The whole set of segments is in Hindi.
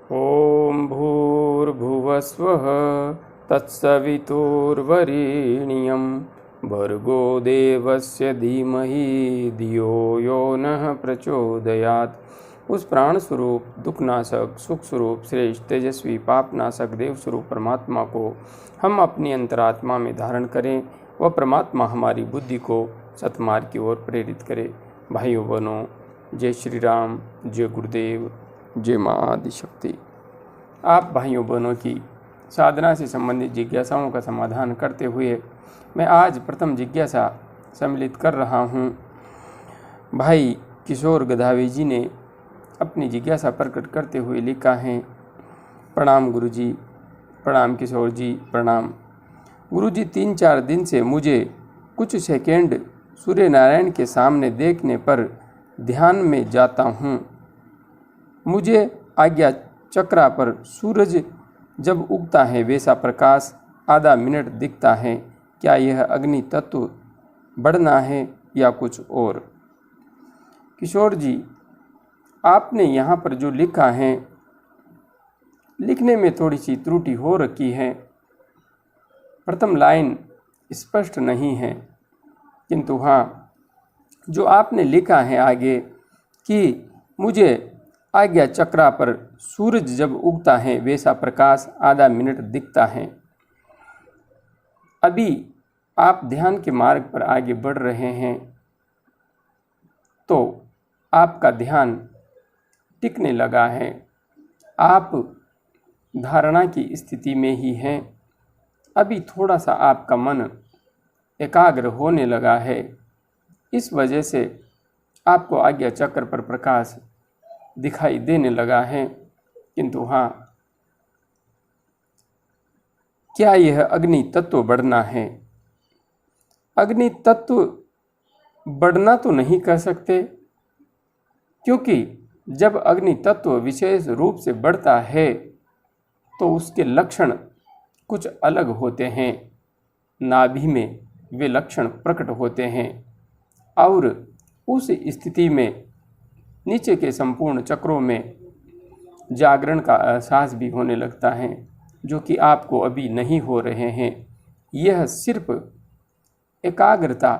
ॐ भूर्भुवस्वः तत्सवितुर्वरेण्यं भर्गो देवस्य धीमहि धियो यो नः प्रचोदयात्। उस प्राण स्वरूप, दुखनाशक, सुख स्वरूप, श्रेष्ठ, तेजस्वी, पापनाशक, देव स्वरूप परमात्मा को हम अपनी अंतरात्मा में धारण करें। वह परमात्मा हमारी बुद्धि को सतमार्ग की ओर प्रेरित करे। भाइयों बहनों, जय श्री राम, जय गुरुदेव, जय माँ आदिशक्ति। आप भाइयों बहनों की साधना से संबंधित जिज्ञासाओं का समाधान करते हुए मैं आज प्रथम जिज्ञासा सम्मिलित कर रहा हूँ। भाई किशोर गधावी जी ने अपनी जिज्ञासा प्रकट करते हुए लिखा है। प्रणाम गुरुजी, प्रणाम किशोर जी, प्रणाम गुरुजी। 3-4 दिन से मुझे कुछ सेकंड सूर्य नारायण के सामने देखने पर ध्यान में जाता हूँ। मुझे आज्ञा चक्रा पर सूरज जब उगता है वैसा प्रकाश आधा मिनट दिखता है। क्या यह अग्नि तत्व बढ़ना है या कुछ और? किशोर जी, आपने यहाँ पर जो लिखा है, लिखने में थोड़ी सी त्रुटि हो रखी है। प्रथम लाइन स्पष्ट नहीं है, किंतु हाँ, जो आपने लिखा है आगे कि मुझे आज्ञा चक्रा पर सूरज जब उगता है वैसा प्रकाश आधा मिनट दिखता है। अभी आप ध्यान के मार्ग पर आगे बढ़ रहे हैं तो आपका ध्यान टिकने लगा है। आप धारणा की स्थिति में ही हैं। अभी थोड़ा सा आपका मन एकाग्र होने लगा है। इस वजह से आपको आज्ञा चक्र पर प्रकाश दिखाई देने लगा है। किंतु हाँ, क्या यह अग्नि तत्व बढ़ना है? अग्नि तत्व बढ़ना तो नहीं कह सकते, क्योंकि जब अग्नि तत्व विशेष रूप से बढ़ता है तो उसके लक्षण कुछ अलग होते हैं। नाभि में वे लक्षण प्रकट होते हैं और उस स्थिति में नीचे के संपूर्ण चक्रों में जागरण का एहसास भी होने लगता है, जो कि आपको अभी नहीं हो रहे हैं। यह सिर्फ एकाग्रता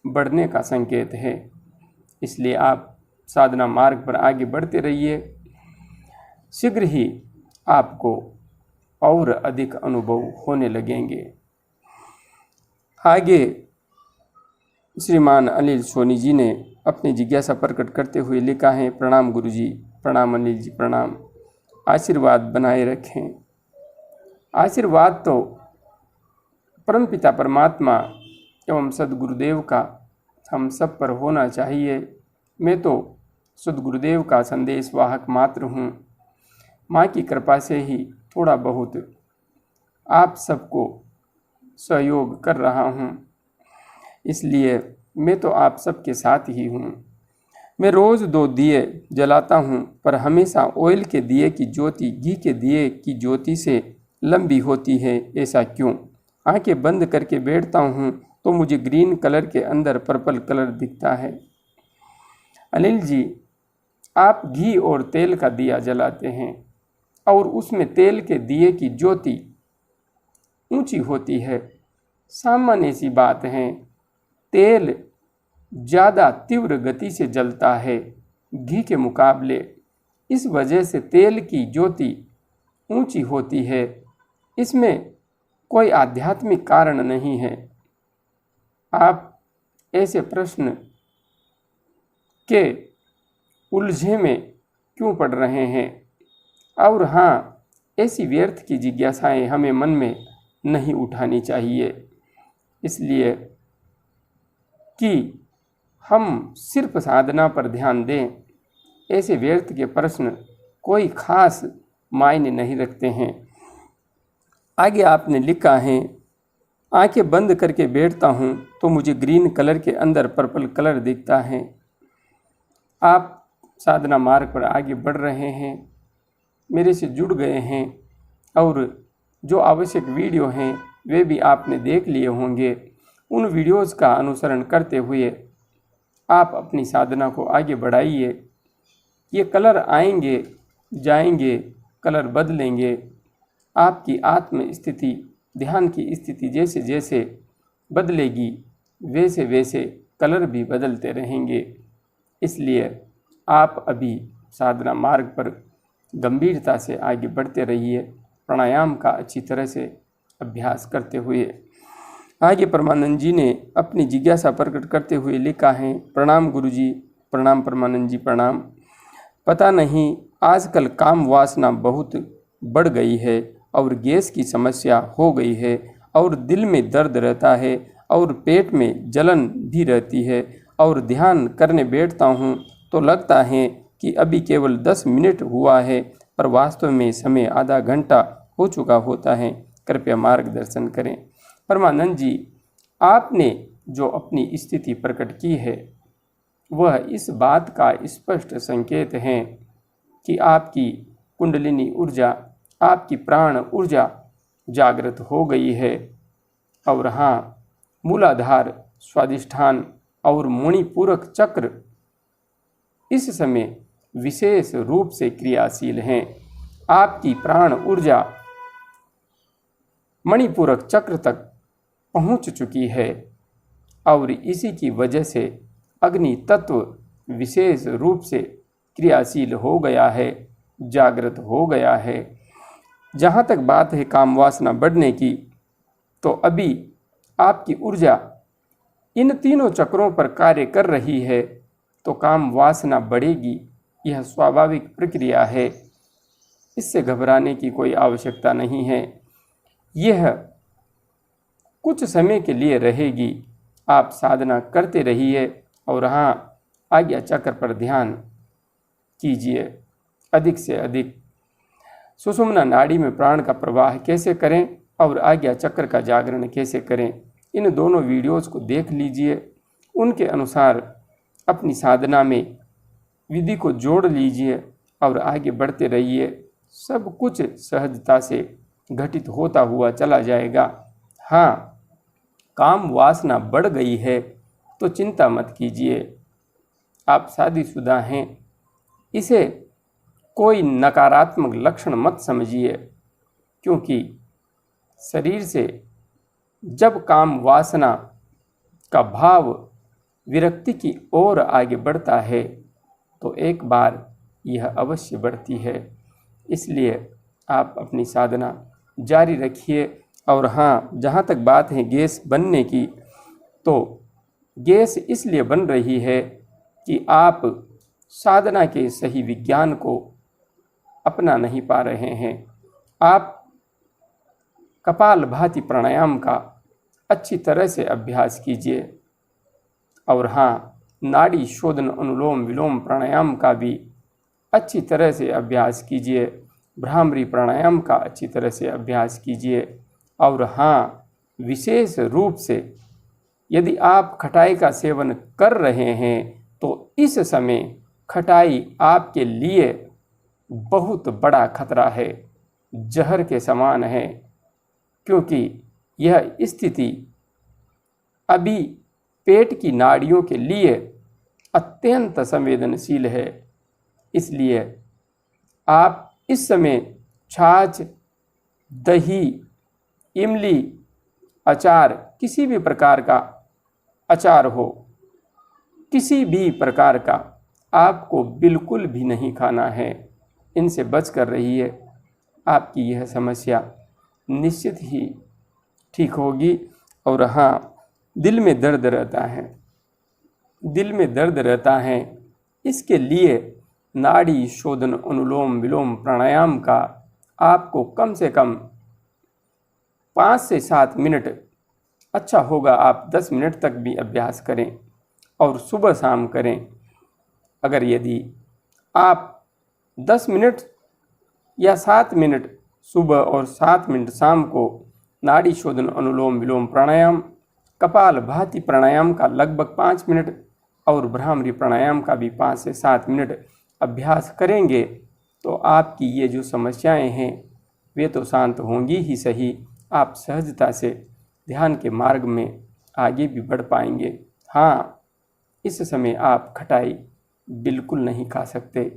बढ़ने का संकेत है। इसलिए आप साधना मार्ग पर आगे बढ़ते रहिए। शीघ्र ही आपको और अधिक अनुभव होने लगेंगे। आगे श्रीमान अनिल सोनी जी ने अपनी जिज्ञासा प्रकट करते हुए लिखा है। प्रणाम गुरुजी, प्रणाम अनिल जी, प्रणाम। आशीर्वाद बनाए रखें। आशीर्वाद तो परमपिता परमात्मा एवं सद्गुरुदेव का हम सब पर होना चाहिए। मैं तो सद्गुरुदेव का संदेश वाहक मात्र हूँ। माँ की कृपा से ही थोड़ा बहुत आप सबको सहयोग कर रहा हूँ, इसलिए मैं तो आप सबके साथ ही हूँ। मैं रोज़ 2 दिए जलाता हूँ, पर हमेशा ऑयल के दिए की ज्योति घी के दिए की ज्योति से लंबी होती है। ऐसा क्यों? आंखें बंद करके बैठता हूँ तो मुझे ग्रीन कलर के अंदर पर्पल कलर दिखता है। अनिल जी, आप घी और तेल का दिया जलाते हैं और उसमें तेल के दिए की ज्योति ऊंची होती है। सामान्य सी बात है, तेल ज़्यादा तीव्र गति से जलता है घी के मुकाबले। इस वजह से तेल की ज्योति ऊंची होती है। इसमें कोई आध्यात्मिक कारण नहीं है। आप ऐसे प्रश्न के उलझे में क्यों पड़ रहे हैं? और हाँ, ऐसी व्यर्थ की जिज्ञासाएं हमें मन में नहीं उठानी चाहिए, इसलिए कि हम सिर्फ साधना पर ध्यान दें। ऐसे व्यर्थ के प्रश्न कोई खास मायने नहीं रखते हैं। आगे आपने लिखा है, आंखें बंद करके बैठता हूँ तो मुझे ग्रीन कलर के अंदर पर्पल कलर दिखता है। आप साधना मार्ग पर आगे बढ़ रहे हैं, मेरे से जुड़ गए हैं और जो आवश्यक वीडियो हैं वे भी आपने देख लिए होंगे। उन वीडियोस का अनुसरण करते हुए आप अपनी साधना को आगे बढ़ाइए। ये कलर आएंगे जाएंगे, कलर बदलेंगे। आपकी आत्म स्थिति, ध्यान की स्थिति जैसे जैसे बदलेगी वैसे वैसे कलर भी बदलते रहेंगे। इसलिए आप अभी साधना मार्ग पर गंभीरता से आगे बढ़ते रहिए, प्राणायाम का अच्छी तरह से अभ्यास करते हुए। आगे परमानंद जी ने अपनी जिज्ञासा प्रकट करते हुए लिखा है, प्रणाम गुरुजी, प्रणाम परमानंद जी, प्रणाम। पता नहीं आजकल काम वासना बहुत बढ़ गई है और गैस की समस्या हो गई है और दिल में दर्द रहता है और पेट में जलन भी रहती है और ध्यान करने बैठता हूँ तो लगता है कि अभी केवल 10 मिनट हुआ है, पर वास्तव में समय आधा घंटा हो चुका होता है। कृपया मार्गदर्शन करें। परमानंद जी, आपने जो अपनी स्थिति प्रकट की है वह इस बात का स्पष्ट संकेत है कि आपकी कुंडलिनी ऊर्जा, आपकी प्राण ऊर्जा जागृत हो गई है। और हाँ, मूलाधार, स्वादिष्ठान और मणिपूरक चक्र इस समय विशेष रूप से क्रियाशील हैं। आपकी प्राण ऊर्जा मणिपूरक चक्र तक पहुंच चुकी है और इसी की वजह से अग्नि तत्व विशेष रूप से क्रियाशील हो गया है, जागृत हो गया है। जहाँ तक बात है काम वासना बढ़ने की, तो अभी आपकी ऊर्जा इन तीनों चक्रों पर कार्य कर रही है तो काम वासना बढ़ेगी। यह स्वाभाविक प्रक्रिया है, इससे घबराने की कोई आवश्यकता नहीं है। यह कुछ समय के लिए रहेगी। आप साधना करते रहिए और हाँ, आज्ञा चक्र पर ध्यान कीजिए अधिक से अधिक। सुषुम्ना नाड़ी में प्राण का प्रवाह कैसे करें और आज्ञा चक्र का जागरण कैसे करें, इन दोनों वीडियोज़ को देख लीजिए। उनके अनुसार अपनी साधना में विधि को जोड़ लीजिए और आगे बढ़ते रहिए। सब कुछ सहजता से घटित होता हुआ चला जाएगा। हाँ, काम वासना बढ़ गई है तो चिंता मत कीजिए। आप शादीशुदा हैं, इसे कोई नकारात्मक लक्षण मत समझिए, क्योंकि शरीर से जब काम वासना का भाव विरक्ति की ओर आगे बढ़ता है तो एक बार यह अवश्य बढ़ती है। इसलिए आप अपनी साधना जारी रखिए। और हाँ, जहाँ तक बात है गैस बनने की, तो गैस इसलिए बन रही है कि आप साधना के सही विज्ञान को अपना नहीं पा रहे हैं। आप कपालभाति प्राणायाम का अच्छी तरह से अभ्यास कीजिए और हाँ, नाड़ी शोधन अनुलोम विलोम प्राणायाम का भी अच्छी तरह से अभ्यास कीजिए। भ्रामरी प्राणायाम का अच्छी तरह से अभ्यास कीजिए। और हाँ, विशेष रूप से यदि आप खटाई का सेवन कर रहे हैं तो इस समय खटाई आपके लिए बहुत बड़ा खतरा है, जहर के समान है, क्योंकि यह स्थिति अभी पेट की नाड़ियों के लिए अत्यंत संवेदनशील है। इसलिए आप इस समय छाछ, दही, इमली, अचार, किसी भी प्रकार का अचार हो, किसी भी प्रकार का आपको बिल्कुल भी नहीं खाना है। इनसे बच कर रहिए। आपकी यह समस्या निश्चित ही ठीक होगी। और हाँ, दिल में दर्द रहता है, दिल में दर्द रहता है, इसके लिए नाड़ी शोधन अनुलोम विलोम प्राणायाम का आपको कम से कम 5 से 7 मिनट, अच्छा होगा आप 10 मिनट तक भी अभ्यास करें और सुबह शाम करें। अगर यदि आप 10 मिनट या 7 मिनट सुबह और 7 मिनट शाम को नाड़ी शोधन अनुलोम विलोम प्राणायाम, कपालभाति प्राणायाम का लगभग 5 मिनट और भ्रामरी प्राणायाम का भी 5 से 7 मिनट अभ्यास करेंगे तो आपकी ये जो समस्याएं हैं वे तो शांत होंगी ही सही, आप सहजता से ध्यान के मार्ग में आगे भी बढ़ पाएंगे। हाँ, इस समय आप खटाई बिल्कुल नहीं खा सकते,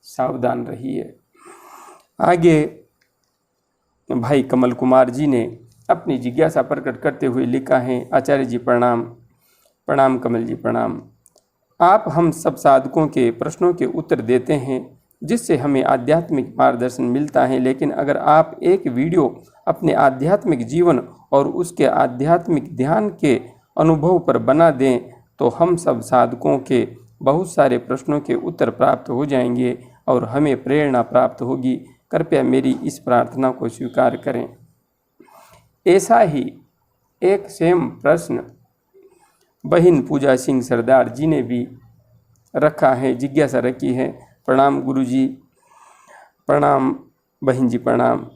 सावधान रहिए। आगे भाई कमल कुमार जी ने अपनी जिज्ञासा प्रकट करते हुए लिखा है, आचार्य जी प्रणाम। प्रणाम कमल जी प्रणाम। आप हम सब साधकों के प्रश्नों के उत्तर देते हैं जिससे हमें आध्यात्मिक मार्गदर्शन मिलता है, लेकिन अगर आप एक वीडियो अपने आध्यात्मिक जीवन और उसके आध्यात्मिक ध्यान के अनुभव पर बना दें तो हम सब साधकों के बहुत सारे प्रश्नों के उत्तर प्राप्त हो जाएंगे और हमें प्रेरणा प्राप्त होगी। कृपया मेरी इस प्रार्थना को स्वीकार करें। ऐसा ही एक सेम प्रश्न बहन पूजा सिंह सरदार जी ने भी रखा है, जिज्ञासा रखी है। प्रणाम गुरु जी, प्रणाम बहन जी प्रणाम।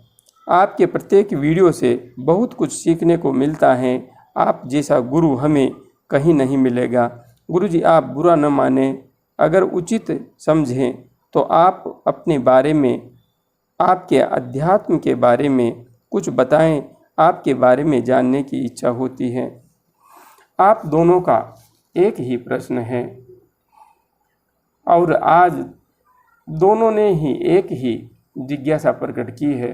आपके प्रत्येक वीडियो से बहुत कुछ सीखने को मिलता है। आप जैसा गुरु हमें कहीं नहीं मिलेगा। गुरु जी आप बुरा न माने, अगर उचित समझें तो आप अपने बारे में, आपके अध्यात्म के बारे में कुछ बताएं। आपके बारे में जानने की इच्छा होती है। आप दोनों का एक ही प्रश्न है और आज दोनों ने ही एक ही जिज्ञासा प्रकट की है।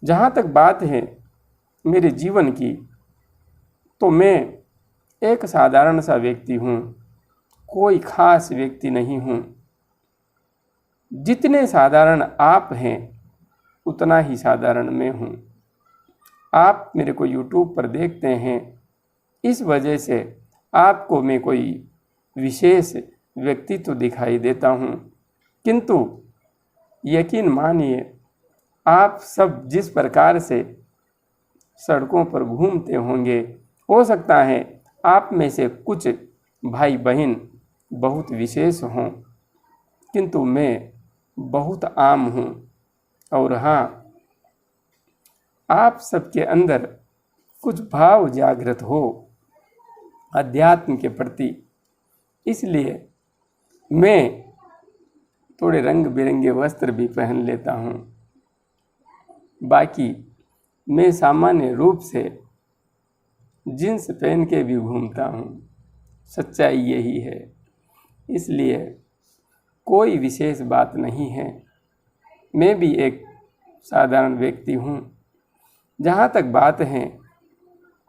जहाँ तक बात है मेरे जीवन की, तो मैं एक साधारण सा व्यक्ति हूँ, कोई खास व्यक्ति नहीं हूँ। जितने साधारण आप हैं उतना ही साधारण मैं हूँ। आप मेरे को YouTube पर देखते हैं, इस वजह से आपको मैं कोई विशेष व्यक्तित्व दिखाई देता हूँ, किंतु यकीन मानिए आप सब जिस प्रकार से सड़कों पर घूमते होंगे, हो सकता है आप में से कुछ भाई बहन बहुत विशेष हों, किंतु मैं बहुत आम हूँ। और हाँ, आप सबके अंदर कुछ भाव जागृत हो अध्यात्म के प्रति, इसलिए मैं थोड़े रंग बिरंगे वस्त्र भी पहन लेता हूँ। बाकी मैं सामान्य रूप से जींस पहन के भी घूमता हूँ। सच्चाई यही है, इसलिए कोई विशेष बात नहीं है। मैं भी एक साधारण व्यक्ति हूँ। जहाँ तक बात है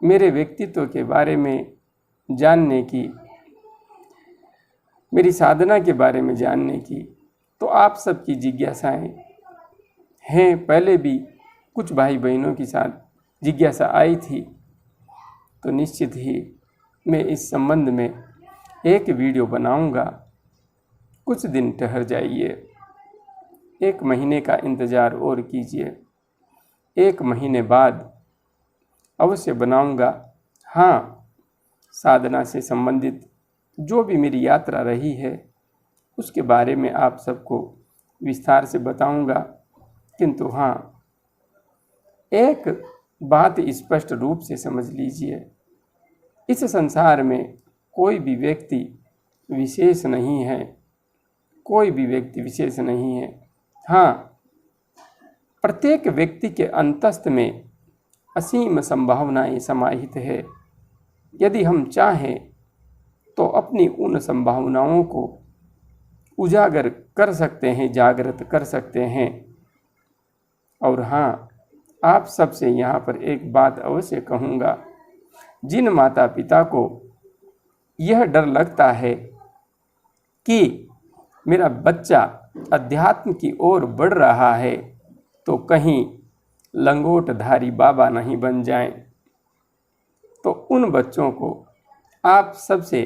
मेरे व्यक्तित्व के बारे में जानने की, मेरी साधना के बारे में जानने की, तो आप सबकी जिज्ञासाएं हैं। पहले भी कुछ भाई बहनों के साथ जिज्ञासा आई थी, तो निश्चित ही मैं इस संबंध में एक वीडियो बनाऊंगा। कुछ दिन ठहर जाइए, 1 महीने का इंतज़ार और कीजिए। 1 महीने बाद अवश्य बनाऊंगा। हाँ, साधना से संबंधित जो भी मेरी यात्रा रही है उसके बारे में आप सबको विस्तार से बताऊंगा। किंतु हाँ, एक बात स्पष्ट रूप से समझ लीजिए, इस संसार में कोई भी व्यक्ति विशेष नहीं है, कोई भी व्यक्ति विशेष नहीं है। हाँ, प्रत्येक व्यक्ति के अंतस्थ में असीम संभावनाएं समाहित है। यदि हम चाहें तो अपनी उन संभावनाओं को उजागर कर सकते हैं, जागृत कर सकते हैं। और हाँ, आप सबसे यहाँ पर एक बात अवश्य कहूँगा, जिन माता पिता को यह डर लगता है कि मेरा बच्चा अध्यात्म की ओर बढ़ रहा है तो कहीं लंगोटधारी बाबा नहीं बन जाएं, तो उन बच्चों को आप सबसे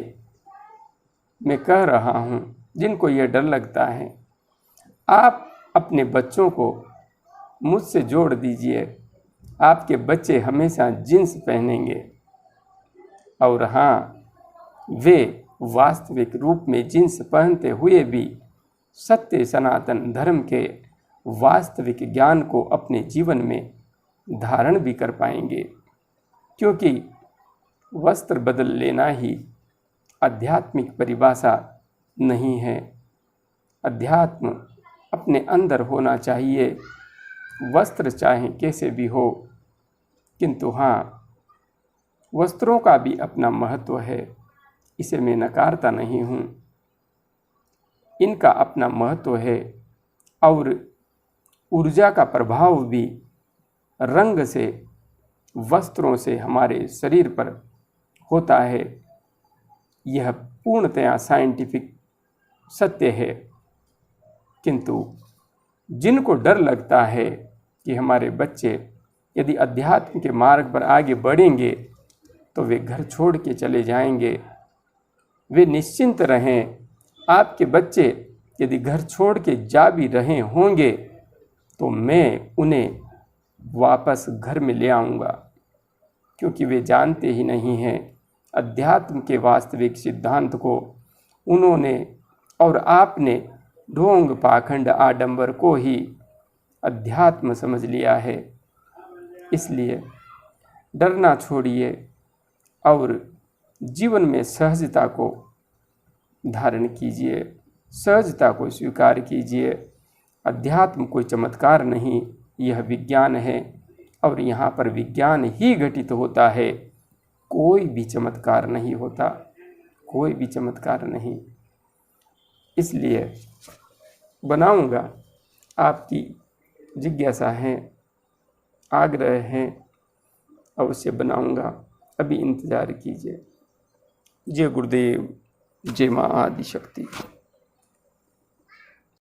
मैं कह रहा हूँ, जिनको यह डर लगता है, आप अपने बच्चों को मुझसे जोड़ दीजिए। आपके बच्चे हमेशा जींस पहनेंगे और हाँ, वे वास्तविक रूप में जींस पहनते हुए भी सत्य सनातन धर्म के वास्तविक ज्ञान को अपने जीवन में धारण भी कर पाएंगे, क्योंकि वस्त्र बदल लेना ही आध्यात्मिक परिभाषा नहीं है। अध्यात्म अपने अंदर होना चाहिए, वस्त्र चाहे कैसे भी हो, किंतु हाँ, वस्त्रों का भी अपना महत्व है, इसे मैं नकारता नहीं हूँ। इनका अपना महत्व है और ऊर्जा का प्रभाव भी रंग से, वस्त्रों से हमारे शरीर पर होता है। यह पूर्णतया साइंटिफिक सत्य है। किंतु जिनको डर लगता है कि हमारे बच्चे यदि अध्यात्म के मार्ग पर आगे बढ़ेंगे तो वे घर छोड़ के चले जाएंगे, वे निश्चिंत रहें। आपके बच्चे यदि घर छोड़ के जा भी रहे होंगे तो मैं उन्हें वापस घर में ले आऊँगा, क्योंकि वे जानते ही नहीं हैं अध्यात्म के वास्तविक सिद्धांत को। उन्होंने और आपने ढोंग पाखंड आडंबर को ही अध्यात्म समझ लिया है। इसलिए डरना छोड़िए और जीवन में सहजता को धारण कीजिए, सहजता को स्वीकार कीजिए। अध्यात्म कोई चमत्कार नहीं, यह विज्ञान है और यहाँ पर विज्ञान ही घटित होता है। कोई भी चमत्कार नहीं होता, कोई भी चमत्कार नहीं। इसलिए बनाऊंगा, आपकी जिज्ञासा है, आग्रह है, अवश्य बनाऊंगा। अभी इंतज़ार कीजिए। जय गुरुदेव, जय माँ आदिशक्ति।